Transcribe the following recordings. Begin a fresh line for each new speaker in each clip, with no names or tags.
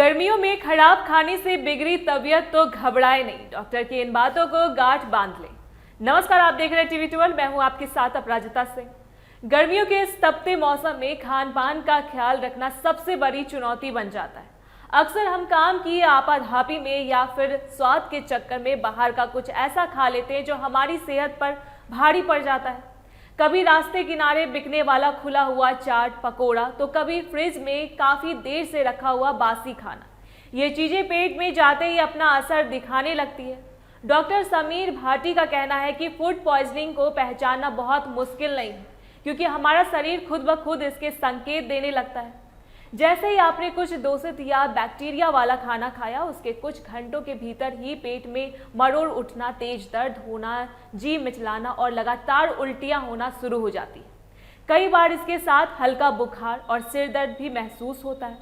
गर्मियों में खराब खाने से बिगड़ी तबीयत तो घबराए नहीं, डॉक्टर की इन बातों को गांठ बांध ले। नमस्कार, आप देख रहे हैं टीवी 12। मैं हूं आपके साथ अपराजिता सिंह। गर्मियों के इस तपते मौसम में खान पान का ख्याल रखना सबसे बड़ी चुनौती बन जाता है। अक्सर हम काम की आपाधापी में या फिर स्वाद के चक्कर में बाहर का कुछ ऐसा खा लेते हैं जो हमारी सेहत पर भारी पड़ जाता है। कभी रास्ते किनारे बिकने वाला खुला हुआ चाट पकोड़ा, तो कभी फ्रिज में काफ़ी देर से रखा हुआ बासी खाना। ये चीज़ें पेट में जाते ही अपना असर दिखाने लगती है। डॉक्टर समीर भाटी का कहना है कि फूड पॉइजनिंग को पहचानना बहुत मुश्किल नहीं है, क्योंकि हमारा शरीर खुद ब खुद इसके संकेत देने लगता है। जैसे ही आपने कुछ दूषित या बैक्टीरिया वाला खाना खाया, उसके कुछ घंटों के भीतर ही पेट में मरोड़ उठना, तेज दर्द होना, जी मिचलाना और लगातार उल्टियां होना शुरू हो जाती है। कई बार इसके साथ हल्का बुखार और सिर दर्द भी महसूस होता है।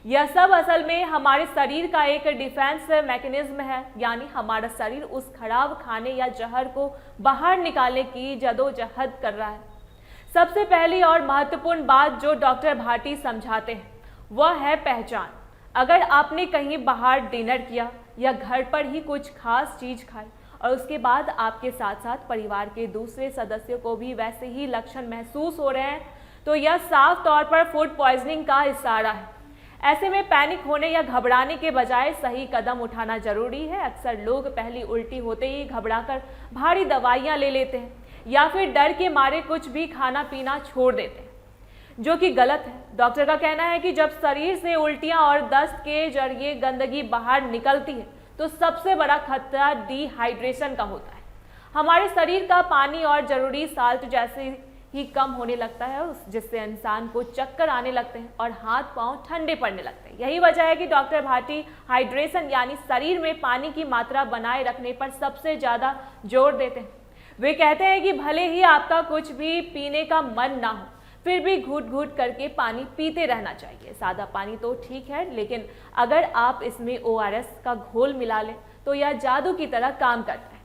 यह सब असल में हमारे शरीर का एक डिफेंस मैकेनिज्म है, यानी हमारा शरीर उस खराब खाने या जहर को बाहर निकालने की जदोजहद कर रहा है। सबसे पहली और महत्वपूर्ण बात जो डॉक्टर भाटी समझाते हैं वह है पहचान। अगर आपने कहीं बाहर डिनर किया या घर पर ही कुछ खास चीज़ खाई और उसके बाद आपके साथ साथ परिवार के दूसरे सदस्यों को भी वैसे ही लक्षण महसूस हो रहे हैं, तो यह साफ तौर पर फूड पॉइजनिंग का इशारा है। ऐसे में पैनिक होने या घबराने के बजाय सही कदम उठाना जरूरी है। अक्सर लोग पहली उल्टी होते ही घबराकर भारी दवाइयाँ ले लेते हैं या फिर डर के मारे कुछ भी खाना पीना छोड़ देते हैं, जो कि गलत है। डॉक्टर का कहना है कि जब शरीर से उल्टियां और दस्त के जरिए गंदगी बाहर निकलती है, तो सबसे बड़ा खतरा डिहाइड्रेशन का होता है। हमारे शरीर का पानी और जरूरी साल्ट जैसे ही कम होने लगता है, जिससे इंसान को चक्कर आने लगते हैं और हाथ पांव ठंडे पड़ने लगते हैं। यही वजह है कि डॉक्टर भाटी हाइड्रेशन यानी शरीर में पानी की मात्रा बनाए रखने पर सबसे ज़्यादा जोर देते हैं। वे कहते हैं कि भले ही आपका कुछ भी पीने का मन ना हो, फिर भी घूट घूट करके पानी पीते रहना चाहिए। सादा पानी तो ठीक है, लेकिन अगर आप इसमें ORS का घोल मिला लें तो यह जादू की तरह काम करता है।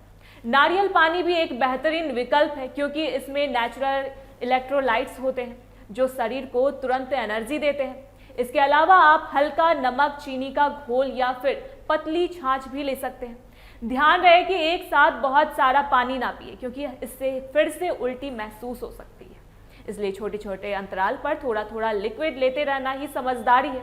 नारियल पानी भी एक बेहतरीन विकल्प है, क्योंकि इसमें नेचुरल इलेक्ट्रोलाइट्स होते हैं जो शरीर को तुरंत एनर्जी देते हैं। इसके अलावा आप हल्का नमक, चीनी का घोल या फिर पतली छाछ भी ले सकते हैं। ध्यान रहे कि एक साथ बहुत सारा पानी ना पिए, क्योंकि इससे फिर से उल्टी महसूस हो सकती है। इसलिए छोटे छोटे अंतराल पर थोड़ा थोड़ा लिक्विड लेते रहना ही समझदारी है।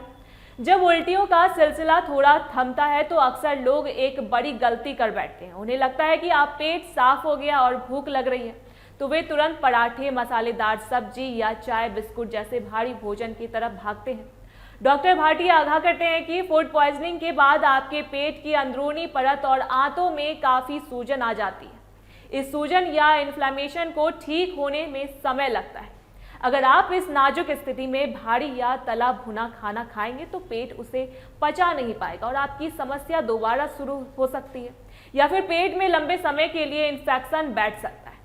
जब उल्टियों का सिलसिला थोड़ा थमता है तो अक्सर लोग एक बड़ी गलती कर बैठते हैं। उन्हें लगता है कि आप पेट साफ हो गया और भूख लग रही है, तो वे तुरंत पराठे, मसालेदार सब्जी या चाय बिस्कुट जैसे भारी भोजन की तरफ भागते हैं। डॉक्टर भाटी आगाह करते हैं कि फूड पॉइजनिंग के बाद आपके पेट की अंदरूनी परत और आंतों में काफ़ी सूजन आ जाती है। इस सूजन या इन्फ्लेमेशन को ठीक होने में समय लगता है। अगर आप इस नाजुक स्थिति में भारी या तला भुना खाना खाएंगे तो पेट उसे पचा नहीं पाएगा और आपकी समस्या दोबारा शुरू हो सकती है, या फिर पेट में लंबे समय के लिए इन्फेक्शन बैठ सकता है।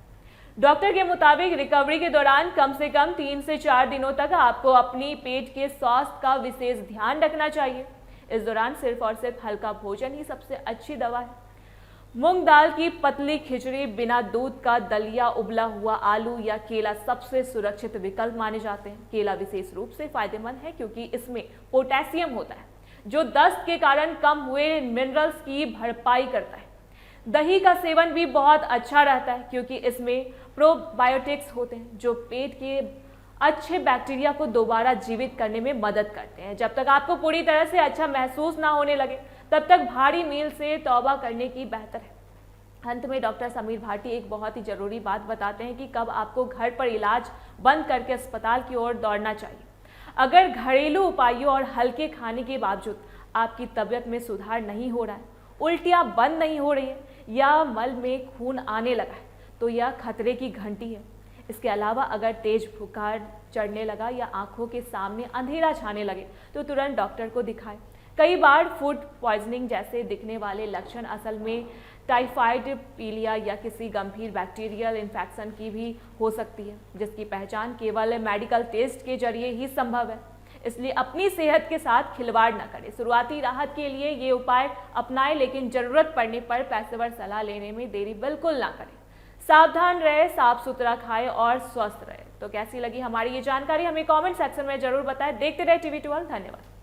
डॉक्टर के मुताबिक रिकवरी के दौरान कम से कम 3 से 4 दिनों तक आपको अपनी पेट के स्वास्थ्य का विशेष ध्यान रखना चाहिए। इस दौरान सिर्फ और सिर्फ हल्का भोजन ही सबसे अच्छी दवा है। मूंग दाल की पतली खिचड़ी, बिना दूध का दलिया, उबला हुआ आलू या केला सबसे सुरक्षित विकल्प माने जाते हैं। केला विशेष रूप से फायदेमंद है क्योंकि इसमें पोटेशियम होता है, जो दस्त के कारण कम हुए मिनरल्स की भरपाई करता है। दही का सेवन भी बहुत अच्छा रहता है, क्योंकि इसमें प्रोबायोटिक्स होते हैं जो पेट के अच्छे बैक्टीरिया को दोबारा जीवित करने में मदद करते हैं। जब तक आपको पूरी तरह से अच्छा महसूस ना होने लगे, तब तक भारी मील से तौबा करने की बेहतर है। अंत में डॉक्टर समीर भाटी एक बहुत ही जरूरी बात बताते हैं कि कब आपको घर पर इलाज बंद करके अस्पताल की ओर दौड़ना चाहिए। अगर घरेलू उपायों और हल्के खाने के बावजूद आपकी तबीयत में सुधार नहीं हो रहा है, उल्टियाँ बंद नहीं हो रही है या मल में खून आने लगा है, तो यह खतरे की घंटी है। इसके अलावा अगर तेज बुखार चढ़ने लगा या आंखों के सामने अंधेरा छाने लगे, तो तुरंत डॉक्टर को दिखाएं। कई बार फूड पॉइजनिंग जैसे दिखने वाले लक्षण असल में टाइफाइड, पीलिया या किसी गंभीर बैक्टीरियल इन्फेक्शन की भी हो सकती है, जिसकी पहचान केवल मेडिकल टेस्ट के जरिए ही संभव है। इसलिए अपनी सेहत के साथ खिलवाड़ न करें। शुरुआती राहत के लिए ये उपाय अपनाएं, लेकिन जरूरत पड़ने पर पेशेवर सलाह लेने में देरी बिल्कुल ना करें। सावधान रहे, साफ सुथरा खाएं और स्वस्थ रहे। तो कैसी लगी हमारी ये जानकारी हमें कमेंट सेक्शन में जरूर बताएं। देखते रहे टीवी 12। धन्यवाद।